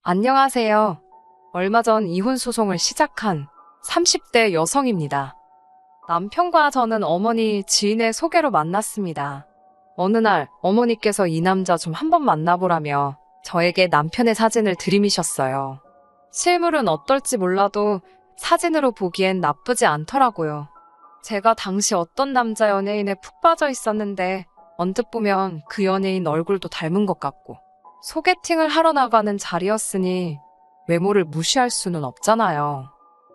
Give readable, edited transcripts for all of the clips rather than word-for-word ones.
안녕하세요. 얼마 전 이혼 소송을 시작한 30대 여성입니다. 남편과 저는 어머니 지인의 소개로 만났습니다. 어느 날 어머니께서 이 남자 좀 한번 만나보라며 저에게 남편의 사진을 들이미셨어요. 실물은 어떨지 몰라도 사진으로 보기엔 나쁘지 않더라고요. 제가 당시 어떤 남자 연예인에 푹 빠져 있었는데 언뜻 보면 그 연예인 얼굴도 닮은 것 같고 소개팅을 하러 나가는 자리였으니 외모를 무시할 수는 없잖아요.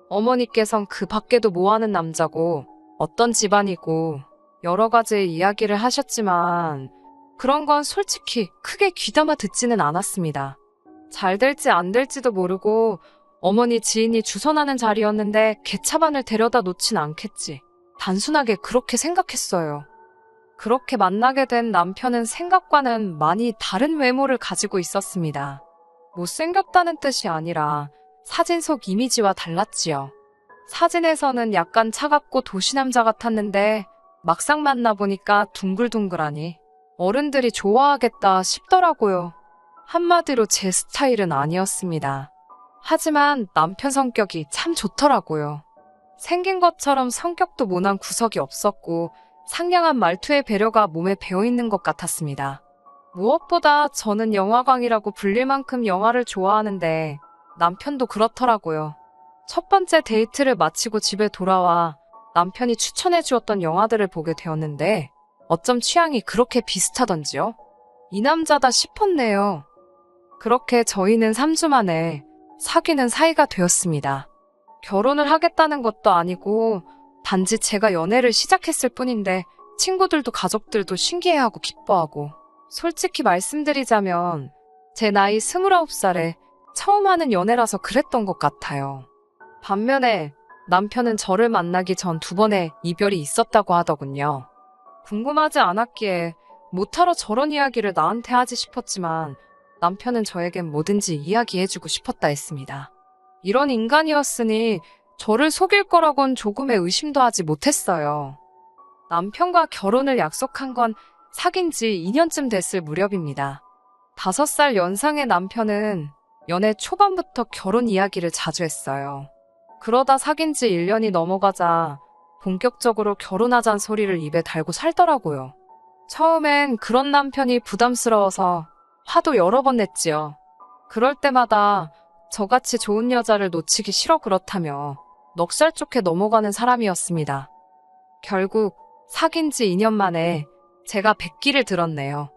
어머니께선 그 밖에도 뭐하는 남자고 어떤 집안이고 여러 가지의 이야기를 하셨지만 그런 건 솔직히 크게 귀담아 듣지는 않았습니다. 잘 될지 안 될지도 모르고 어머니 지인이 주선하는 자리였는데 개차반을 데려다 놓진 않겠지. 단순하게 그렇게 생각했어요. 그렇게 만나게 된 남편은 생각과는 많이 다른 외모를 가지고 있었습니다. 못생겼다는 뜻이 아니라 사진 속 이미지와 달랐지요. 사진에서는 약간 차갑고 도시남자 같았는데 막상 만나보니까 둥글둥글하니 어른들이 좋아하겠다 싶더라고요. 한마디로 제 스타일은 아니었습니다. 하지만 남편 성격이 참 좋더라고요. 생긴 것처럼 성격도 모난 구석이 없었고 상냥한 말투의 배려가 몸에 배어있는 것 같았습니다. 무엇보다 저는 영화광이라고 불릴 만큼 영화를 좋아하는데 남편도 그렇더라고요. 첫 번째 데이트를 마치고 집에 돌아와 남편이 추천해 주었던 영화들을 보게 되었는데 어쩜 취향이 그렇게 비슷하던지요? 이 남자다 싶었네요. 그렇게 저희는 3주 만에 사귀는 사이가 되었습니다. 결혼을 하겠다는 것도 아니고 단지 제가 연애를 시작했을 뿐인데 친구들도 가족들도 신기해하고 기뻐하고 솔직히 말씀드리자면 제 나이 29살에 처음 하는 연애라서 그랬던 것 같아요. 반면에 남편은 저를 만나기 전 2번의 이별이 있었다고 하더군요. 궁금하지 않았기에 못하러 저런 이야기를 나한테 하지 싶었지만 남편은 저에겐 뭐든지 이야기해주고 싶었다 했습니다. 이런 인간이었으니 저를 속일 거라곤 조금의 의심도 하지 못했어요. 남편과 결혼을 약속한 건 사귄 지 2년쯤 됐을 무렵입니다. 5살 연상의 남편은 연애 초반부터 결혼 이야기를 자주 했어요. 그러다 사귄 지 1년이 넘어가자 본격적으로 결혼하자는 소리를 입에 달고 살더라고요. 처음엔 그런 남편이 부담스러워서 화도 여러 번 냈지요. 그럴 때마다 저같이 좋은 여자를 놓치기 싫어 그렇다며 넉살 좋게 넘어가는 사람이었습니다. 결국 사귄 지 2년 만에 제가 백기를 들었네요.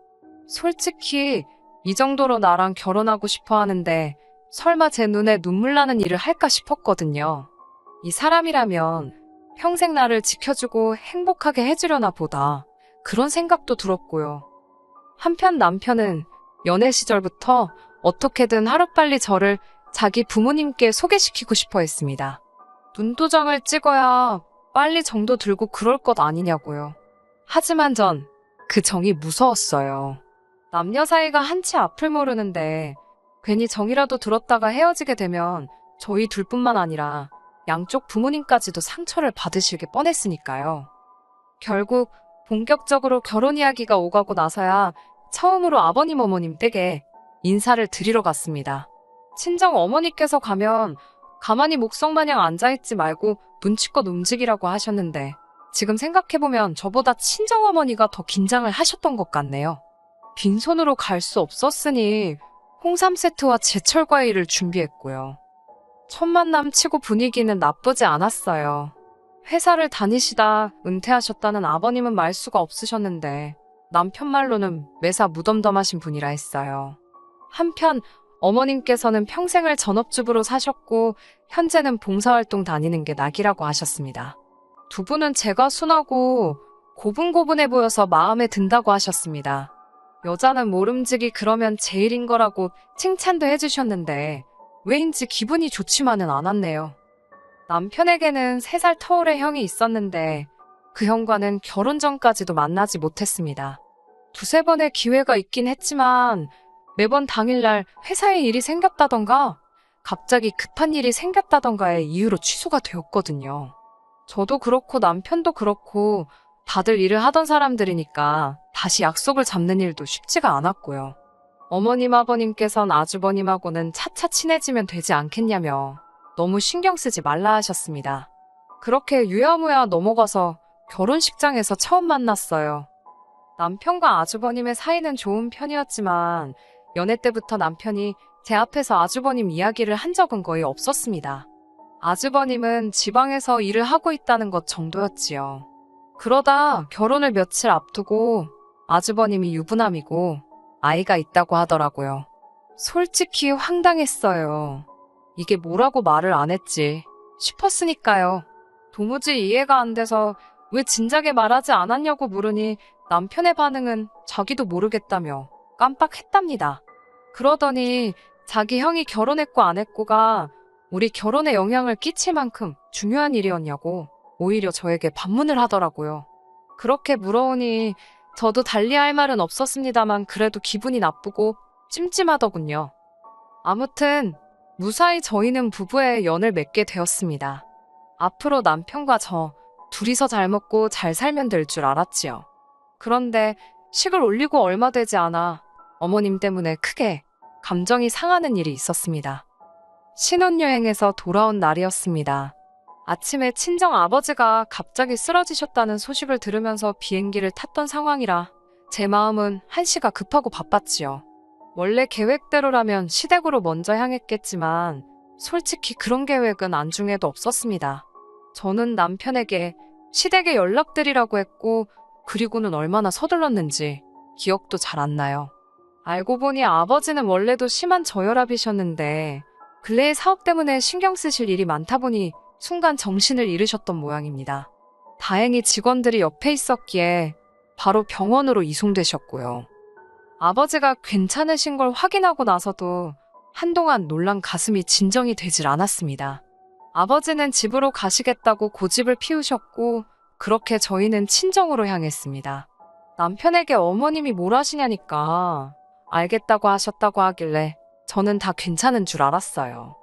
솔직히 이 정도로 나랑 결혼하고 싶어 하는데 설마 제 눈에 눈물 나는 일을 할까 싶었거든요. 이 사람이라면 평생 나를 지켜주고 행복하게 해주려나 보다 그런 생각도 들었고요. 한편 남편은 연애 시절부터 어떻게든 하루빨리 저를 자기 부모님께 소개시키고 싶어 했습니다. 눈도장을 찍어야 빨리 정도 들고 그럴 것 아니냐고요. 하지만 전 그 정이 무서웠어요. 남녀 사이가 한치 앞을 모르는데 괜히 정이라도 들었다가 헤어지게 되면 저희 둘뿐만 아니라 양쪽 부모님까지도 상처를 받으실 게 뻔했으니까요. 결국 본격적으로 결혼 이야기가 오가고 나서야 처음으로 아버님 어머님 댁에 인사를 드리러 갔습니다. 친정 어머니께서 가면 가만히 목성마냥 앉아있지 말고 눈치껏 움직이라고 하셨는데 지금 생각해보면 저보다 친정어머니가 더 긴장을 하셨던 것 같네요. 빈손으로 갈 수 없었으니 홍삼 세트와 제철 과일을 준비했고요. 첫 만남 치고 분위기는 나쁘지 않았어요. 회사를 다니시다 은퇴하셨다는 아버님은 말수가 없으셨는데 남편 말로는 매사 무덤덤하신 분이라 했어요. 한편 어머님께서는 평생을 전업주부로 사셨고 현재는 봉사활동 다니는 게 낙이라고 하셨습니다. 두 분은 제가 순하고 고분고분해 보여서 마음에 든다고 하셨습니다. 여자는 모름지기 그러면 제일인 거라고 칭찬도 해주셨는데 왜인지 기분이 좋지만은 않았네요. 남편에게는 3살 터울의 형이 있었는데 그 형과는 결혼 전까지도 만나지 못했습니다. 2-3번의 기회가 있긴 했지만 매번 당일날 회사에 일이 생겼다던가 갑자기 급한 일이 생겼다던가의 이유로 취소가 되었거든요. 저도 그렇고 남편도 그렇고 다들 일을 하던 사람들이니까 다시 약속을 잡는 일도 쉽지가 않았고요. 어머님 아버님께선 아주버님하고는 차차 친해지면 되지 않겠냐며 너무 신경 쓰지 말라 하셨습니다. 그렇게 유야무야 넘어가서 결혼식장에서 처음 만났어요. 남편과 아주버님의 사이는 좋은 편이었지만 연애 때부터 남편이 제 앞에서 아주버님 이야기를 한 적은 거의 없었습니다. 아주버님은 지방에서 일을 하고 있다는 것 정도였지요. 그러다 결혼을 며칠 앞두고 아주버님이 유부남이고 아이가 있다고 하더라고요. 솔직히 황당했어요. 이게 뭐라고 말을 안 했지 싶었으니까요. 도무지 이해가 안 돼서 왜 진작에 말하지 않았냐고 물으니 남편의 반응은 자기도 모르겠다며 깜빡했답니다. 그러더니 자기 형이 결혼했고 안 했고가 우리 결혼에 영향을 끼칠 만큼 중요한 일이었냐고 오히려 저에게 반문을 하더라고요. 그렇게 물어오니 저도 달리할 말은 없었습니다만 그래도 기분이 나쁘고 찜찜하더군요. 아무튼 무사히 저희는 부부의 연을 맺게 되었습니다. 앞으로 남편과 저 둘이서 잘 먹고 잘 살면 될 줄 알았지요. 그런데 식을 올리고 얼마 되지 않아 어머님 때문에 크게 감정이 상하는 일이 있었습니다. 신혼여행에서 돌아온 날이었습니다. 아침에 친정 아버지가 갑자기 쓰러지셨다는 소식을 들으면서 비행기를 탔던 상황이라 제 마음은 한시가 급하고 바빴지요. 원래 계획대로라면 시댁으로 먼저 향했겠지만 솔직히 그런 계획은 안중에도 없었습니다. 저는 남편에게 시댁에 연락드리라고 했고 그리고는 얼마나 서둘렀는지 기억도 잘 안 나요. 알고 보니 아버지는 원래도 심한 저혈압이셨는데 근래의 사업 때문에 신경 쓰실 일이 많다 보니 순간 정신을 잃으셨던 모양입니다. 다행히 직원들이 옆에 있었기에 바로 병원으로 이송되셨고요. 아버지가 괜찮으신 걸 확인하고 나서도 한동안 놀란 가슴이 진정이 되질 않았습니다. 아버지는 집으로 가시겠다고 고집을 피우셨고 그렇게 저희는 친정으로 향했습니다. 남편에게 어머님이 뭘 하시냐니까 알겠다고 하셨다고 하길래 저는 다 괜찮은 줄 알았어요.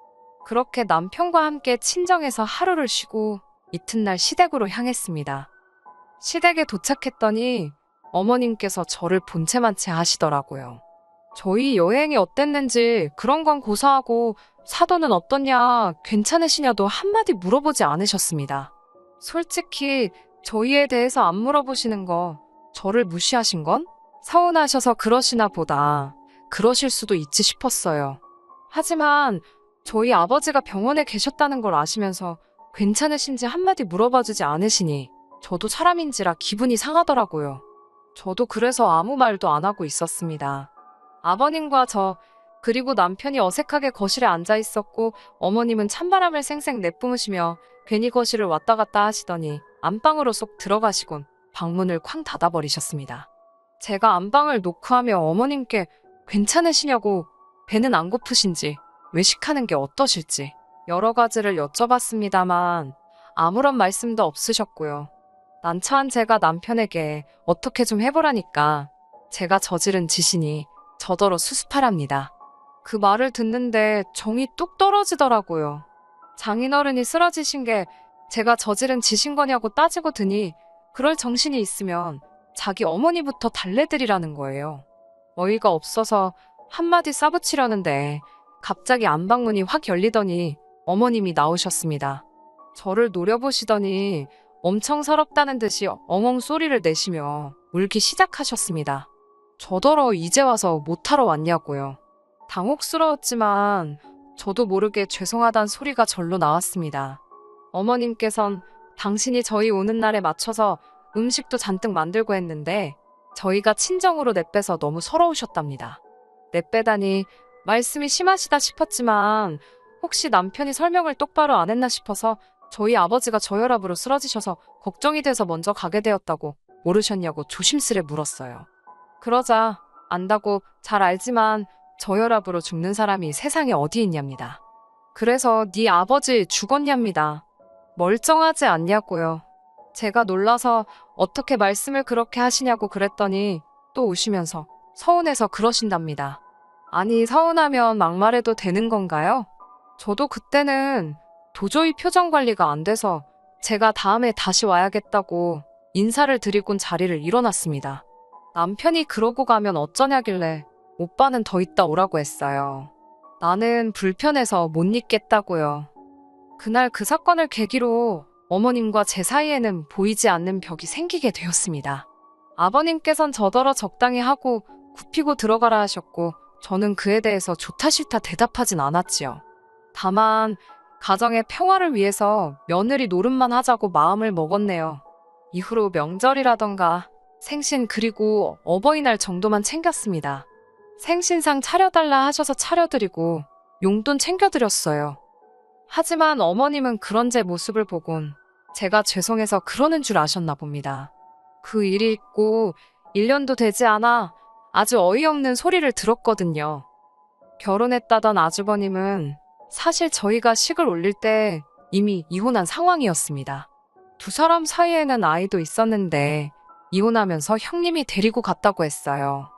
그렇게 남편과 함께 친정에서 하루를 쉬고 이튿날 시댁으로 향했습니다. 시댁에 도착했더니 어머님께서 저를 본체만 채 하시더라고요. 저희 여행이 어땠는지 그런 건 고사하고 사도는 어떻냐, 괜찮으시냐도 한마디 물어보지 않으셨습니다. 솔직히 저희에 대해서 안 물어보시는 거 저를 무시하신 건 서운하셔서 그러시나 보다. 그러실 수도 있지 싶었어요. 하지만 저희 아버지가 병원에 계셨다는 걸 아시면서 괜찮으신지 한마디 물어봐주지 않으시니 저도 사람인지라 기분이 상하더라고요. 저도 그래서 아무 말도 안 하고 있었습니다. 아버님과 저 그리고 남편이 어색하게 거실에 앉아 있었고 어머님은 찬바람을 쌩쌩 내뿜으시며 괜히 거실을 왔다 갔다 하시더니 안방으로 쏙 들어가시곤 방문을 쾅 닫아버리셨습니다. 제가 안방을 노크하며 어머님께 괜찮으시냐고 배는 안 고프신지 외식하는 게 어떠실지 여러 가지를 여쭤봤습니다만 아무런 말씀도 없으셨고요. 난처한 제가 남편에게 어떻게 좀 해보라니까 제가 저지른 짓이니 저더러 수습하랍니다. 그 말을 듣는데 정이 뚝 떨어지더라고요. 장인어른이 쓰러지신 게 제가 저지른 짓인 거냐고 따지고 드니 그럴 정신이 있으면 자기 어머니부터 달래드리라는 거예요. 어이가 없어서 한마디 싸붙이려는데 갑자기 안방문이 확 열리더니 어머님이 나오셨습니다. 저를 노려보시더니 엄청 서럽다는 듯이 엉엉 소리를 내시며 울기 시작하셨습니다. 저더러 이제 와서 못하러 왔냐고요. 당혹스러웠지만 저도 모르게 죄송하단 소리가 절로 나왔습니다. 어머님께선 당신이 저희 오는 날에 맞춰서 음식도 잔뜩 만들고 했는데 저희가 친정으로 내빼서 너무 서러우셨답니다. 내빼다니 말씀이 심하시다 싶었지만 혹시 남편이 설명을 똑바로 안 했나 싶어서 저희 아버지가 저혈압으로 쓰러지셔서 걱정이 돼서 먼저 가게 되었다고 모르셨냐고 조심스레 물었어요. 그러자 안다고 잘 알지만 저혈압으로 죽는 사람이 세상에 어디 있냐입니다. 그래서 네 아버지 죽었냐입니다. 멀쩡하지 않냐고요. 제가 놀라서 어떻게 말씀을 그렇게 하시냐고 그랬더니 또 우시면서 서운해서 그러신답니다. 아니 서운하면 막말해도 되는 건가요? 저도 그때는 도저히 표정 관리가 안 돼서 제가 다음에 다시 와야겠다고 인사를 드리곤 자리를 일어났습니다. 남편이 그러고 가면 어쩌냐길래 오빠는 더 있다 오라고 했어요. 나는 불편해서 못 있겠다고요. 그날 그 사건을 계기로 어머님과 제 사이에는 보이지 않는 벽이 생기게 되었습니다. 아버님께선 저더러 적당히 하고 굽히고 들어가라 하셨고 저는 그에 대해서 좋다 싫다 대답하진 않았지요. 다만 가정의 평화를 위해서 며느리 노릇만 하자고 마음을 먹었네요. 이후로 명절이라던가 생신 그리고 어버이날 정도만 챙겼습니다. 생신상 차려달라 하셔서 차려드리고 용돈 챙겨드렸어요. 하지만 어머님은 그런 제 모습을 보곤 제가 죄송해서 그러는 줄 아셨나 봅니다. 그 일이 있고 1년도 되지 않아 아주 어이없는 소리를 들었거든요. 결혼했다던 아주버님은 사실 저희가 식을 올릴 때 이미 이혼한 상황이었습니다. 두 사람 사이에는 아이도 있었는데 이혼하면서 형님이 데리고 갔다고 했어요.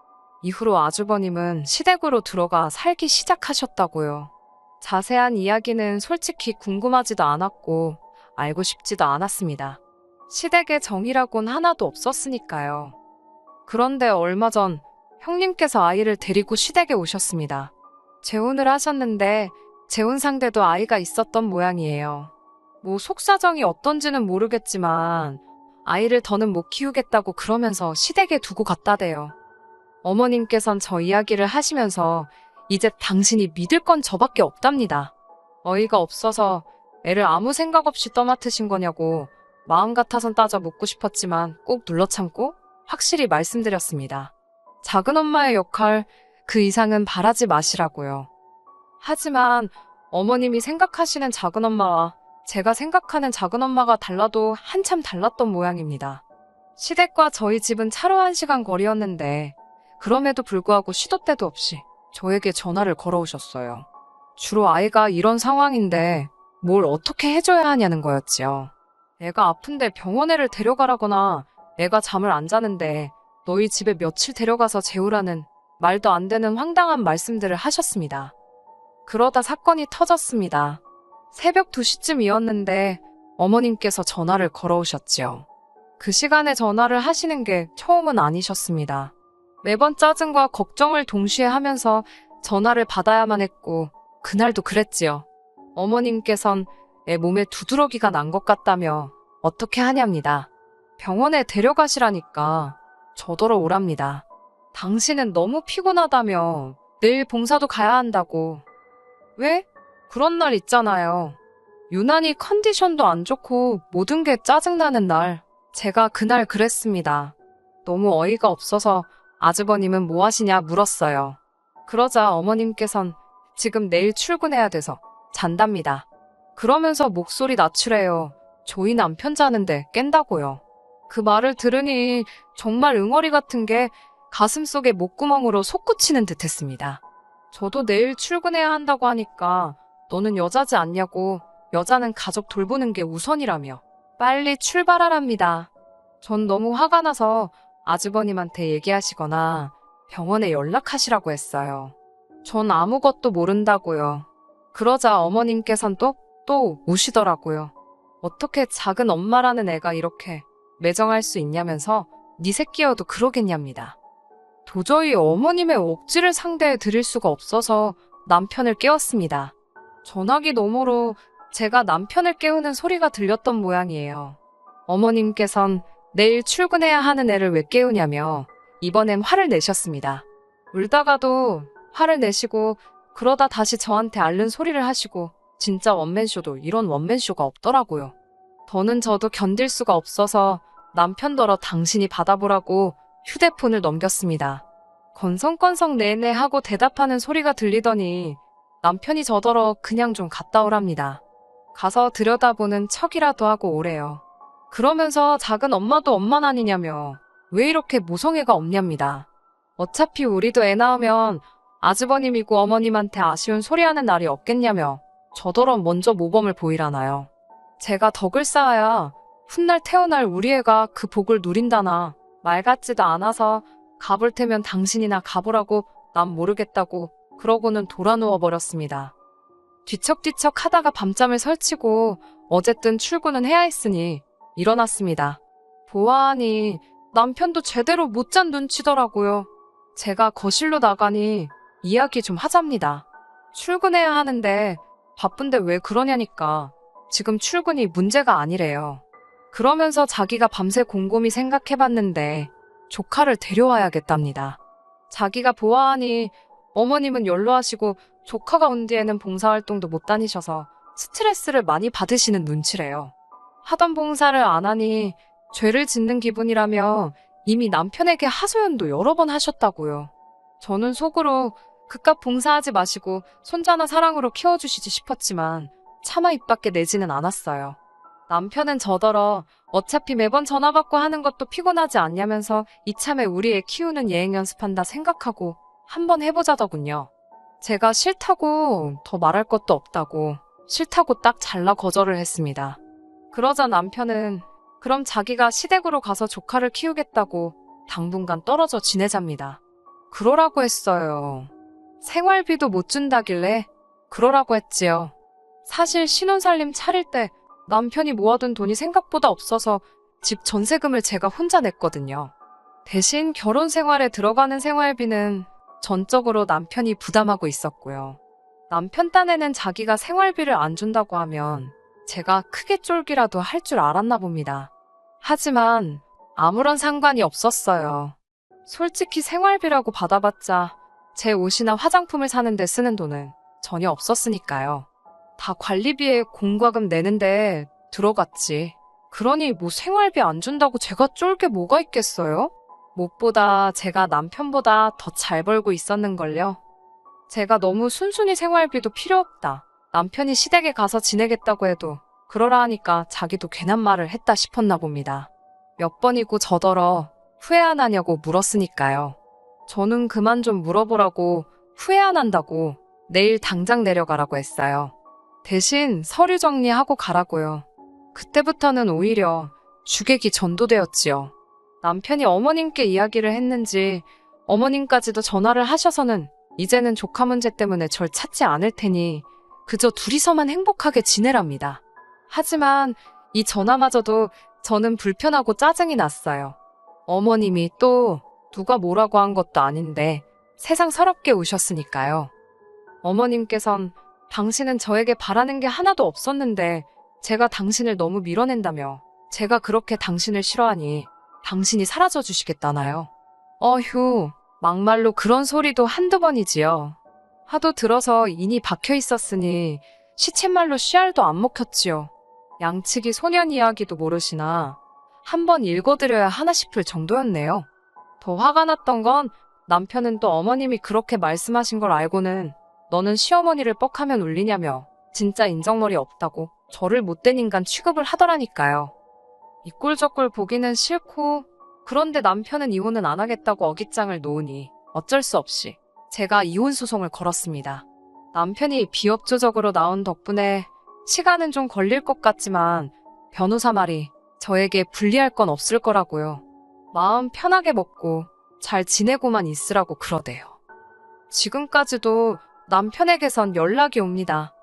이후로 아주버님은 시댁으로 들어가 살기 시작하셨다고요. 자세한 이야기는 솔직히 궁금하지도 않았고 알고 싶지도 않았습니다. 시댁에 정이라곤 하나도 없었으니까요. 그런데 얼마 전 형님께서 아이를 데리고 시댁에 오셨습니다. 재혼을 하셨는데 재혼 상대도 아이가 있었던 모양이에요. 뭐 속사정이 어떤지는 모르겠지만 아이를 더는 못 키우겠다고 그러면서 시댁에 두고 갔다대요. 어머님께선 저 이야기를 하시면서 이제 당신이 믿을 건 저밖에 없답니다. 어이가 없어서 애를 아무 생각 없이 떠맡으신 거냐고 마음 같아선 따져 묻고 싶었지만 꼭 눌러 참고 확실히 말씀드렸습니다. 작은 엄마의 역할 그 이상은 바라지 마시라고요. 하지만 어머님이 생각하시는 작은 엄마와 제가 생각하는 작은 엄마가 달라도 한참 달랐던 모양입니다. 시댁과 저희 집은 차로 1시간 거리였는데 그럼에도 불구하고 시도 때도 없이 저에게 전화를 걸어오셨어요. 주로 아이가 이런 상황인데 뭘 어떻게 해줘야 하냐는 거였지요. 애가 아픈데 병원에를 데려가라거나 애가 잠을 안 자는데 너희 집에 며칠 데려가서 재우라는 말도 안 되는 황당한 말씀들을 하셨습니다. 그러다 사건이 터졌습니다. 새벽 2시쯤이었는데 어머님께서 전화를 걸어오셨지요. 그 시간에 전화를 하시는 게 처음은 아니셨습니다. 매번 짜증과 걱정을 동시에 하면서 전화를 받아야만 했고 그날도 그랬지요. 어머님께선 애 몸에 두드러기가 난 것 같다며 어떻게 하냐입니다. 병원에 데려가시라니까 저더러 오랍니다. 당신은 너무 피곤하다며 내일 봉사도 가야 한다고. 왜? 그런 날 있잖아요. 유난히 컨디션도 안 좋고 모든 게 짜증나는 날. 제가 그날 그랬습니다. 너무 어이가 없어서 아주버님은 뭐 하시냐 물었어요. 그러자 어머님께선 지금 내일 출근해야 돼서 잔답니다. 그러면서 목소리 낮추래요. 저희 남편 자는데 깬다고요. 그 말을 들으니 정말 응어리 같은 게 가슴속에 목구멍으로 솟구치는 듯 했습니다. 저도 내일 출근해야 한다고 하니까 너는 여자지 않냐고 여자는 가족 돌보는 게 우선이라며 빨리 출발하랍니다. 전 너무 화가 나서 아주버님한테 얘기하시거나 병원에 연락하시라고 했어요. 전 아무것도 모른다고요. 그러자 어머님께선 또 우시더라고요. 어떻게 작은 엄마라는 애가 이렇게 매정할 수 있냐면서 네 새끼여도 그러겠냐입니다. 도저히 어머님의 억지를 상대해 드릴 수가 없어서 남편을 깨웠습니다. 전화기 너머로 제가 남편을 깨우는 소리가 들렸던 모양이에요. 어머님께선 내일 출근해야 하는 애를 왜 깨우냐며 이번엔 화를 내셨습니다. 울다가도 화를 내시고 그러다 다시 저한테 앓는 소리를 하시고 진짜 원맨쇼도 이런 원맨쇼가 없더라고요. 더는 저도 견딜 수가 없어서 남편더러 당신이 받아보라고 휴대폰을 넘겼습니다. 건성건성 네네 하고 대답하는 소리가 들리더니 남편이 저더러 그냥 좀 갔다 오랍니다. 가서 들여다보는 척이라도 하고 오래요. 그러면서 작은 엄마도 엄만 아니냐며 왜 이렇게 모성애가 없냐입니다. 어차피 우리도 애 낳으면 아주버님이고 어머님한테 아쉬운 소리하는 날이 없겠냐며 저더러 먼저 모범을 보이라나요. 제가 덕을 쌓아야 훗날 태어날 우리 애가 그 복을 누린다나 말 같지도 않아서 가볼 테면 당신이나 가보라고 난 모르겠다고 그러고는 돌아 누워버렸습니다. 뒤척뒤척 하다가 밤잠을 설치고 어쨌든 출근은 해야 했으니 일어났습니다. 보아하니 남편도 제대로 못 잔 눈치더라고요. 제가 거실로 나가니 이야기 좀 하잡니다. 출근해야 하는데 바쁜데 왜 그러냐니까 지금 출근이 문제가 아니래요. 그러면서 자기가 밤새 곰곰이 생각해봤는데 조카를 데려와야겠답니다. 자기가 보아하니 어머님은 연로하시고 조카가 온 뒤에는 봉사활동도 못 다니셔서 스트레스를 많이 받으시는 눈치래요. 하던 봉사를 안 하니 죄를 짓는 기분이라며 이미 남편에게 하소연도 여러 번 하셨다고요. 저는 속으로 그깟 봉사하지 마시고 손자나 사랑으로 키워주시지 싶었지만 차마 입 밖에 내지는 않았어요. 남편은 저더러 어차피 매번 전화 받고 하는 것도 피곤하지 않냐면서 이참에 우리 애 키우는 예행 연습한다 생각하고 한번 해보자더군요. 제가 싫다고 더 말할 것도 없다고 싫다고 딱 잘라 거절을 했습니다. 그러자 남편은 그럼 자기가 시댁으로 가서 조카를 키우겠다고 당분간 떨어져 지내잡니다. 그러라고 했어요. 생활비도 못 준다길래 그러라고 했지요. 사실 신혼살림 차릴 때 남편이 모아둔 돈이 생각보다 없어서 집 전세금을 제가 혼자 냈거든요. 대신 결혼 생활에 들어가는 생활비는 전적으로 남편이 부담하고 있었고요. 남편 딴에는 자기가 생활비를 안 준다고 하면 제가 크게 쫄기라도 할 줄 알았나 봅니다. 하지만 아무런 상관이 없었어요. 솔직히 생활비라고 받아봤자 제 옷이나 화장품을 사는데 쓰는 돈은 전혀 없었으니까요. 다 관리비에 공과금 내는데 들어갔지. 그러니 뭐 생활비 안 준다고 제가 쫄 게 뭐가 있겠어요? 무엇보다 제가 남편보다 더 잘 벌고 있었는걸요. 제가 너무 순순히 생활비도 필요 없다. 남편이 시댁에 가서 지내겠다고 해도 그러라 하니까 자기도 괜한 말을 했다 싶었나 봅니다. 몇 번이고 저더러 후회 안 하냐고 물었으니까요. 저는 그만 좀 물어보라고 후회 안 한다고 내일 당장 내려가라고 했어요. 대신 서류 정리하고 가라고요. 그때부터는 오히려 주객이 전도되었지요. 남편이 어머님께 이야기를 했는지 어머님까지도 전화를 하셔서는 이제는 조카 문제 때문에 절 찾지 않을 테니 그저 둘이서만 행복하게 지내랍니다. 하지만 이 전화마저도 저는 불편하고 짜증이 났어요. 어머님이 또 누가 뭐라고 한 것도 아닌데 세상 서럽게 우셨으니까요. 어머님께선 당신은 저에게 바라는 게 하나도 없었는데 제가 당신을 너무 밀어낸다며 제가 그렇게 당신을 싫어하니 당신이 사라져 주시겠다나요? 어휴, 막말로 그런 소리도 한두 번이지요. 하도 들어서 인이 박혀 있었으니 시쳇말로 씨알도 안 먹혔지요. 양측이 소년 이야기도 모르시나 한번 읽어드려야 하나 싶을 정도였네요. 더 화가 났던 건 남편은 또 어머님이 그렇게 말씀하신 걸 알고는 너는 시어머니를 뻑하면 울리냐며 진짜 인정머리 없다고 저를 못된 인간 취급을 하더라니까요. 이 꼴 저 꼴 보기는 싫고 그런데 남편은 이혼은 안 하겠다고 어깃장을 놓으니 어쩔 수 없이 제가 이혼 소송을 걸었습니다. 남편이 비협조적으로 나온 덕분에 시간은 좀 걸릴 것 같지만 변호사 말이 저에게 불리할 건 없을 거라고요. 마음 편하게 먹고 잘 지내고만 있으라고 그러대요. 지금까지도 남편에게선 연락이 옵니다.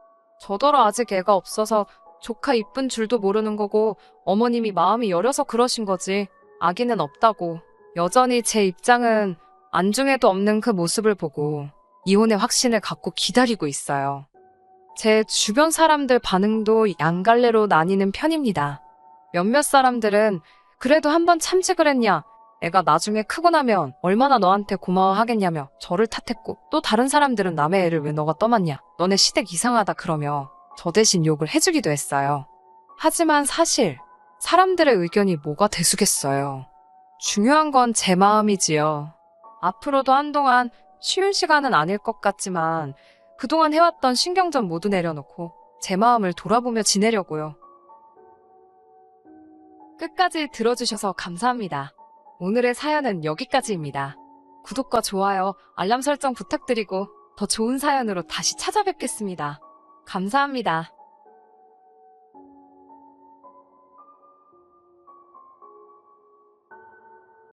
저더러 아직 애가 없어서 조카 이쁜 줄도 모르는 거고 어머님이 마음이 여려서 그러신 거지 아기는 없다고 여전히 제 입장은 안중에도 없는 그 모습을 보고 이혼의 확신을 갖고 기다리고 있어요. 제 주변 사람들 반응도 양갈래로 나뉘는 편입니다. 몇몇 사람들은 그래도 한번 참지 그랬냐, 애가 나중에 크고 나면 얼마나 너한테 고마워하겠냐며 저를 탓했고 또 다른 사람들은 남의 애를 왜 너가 떠맡냐, 너네 시댁 이상하다 그러며 저 대신 욕을 해주기도 했어요. 하지만 사실 사람들의 의견이 뭐가 대수겠어요. 중요한 건 제 마음이지요. 앞으로도 한동안 쉬운 시간은 아닐 것 같지만 그동안 해왔던 신경전 모두 내려놓고 제 마음을 돌아보며 지내려고요. 끝까지 들어주셔서 감사합니다. 오늘의 사연은 여기까지입니다. 구독과 좋아요, 알람 설정 부탁드리고 더 좋은 사연으로 다시 찾아뵙겠습니다. 감사합니다.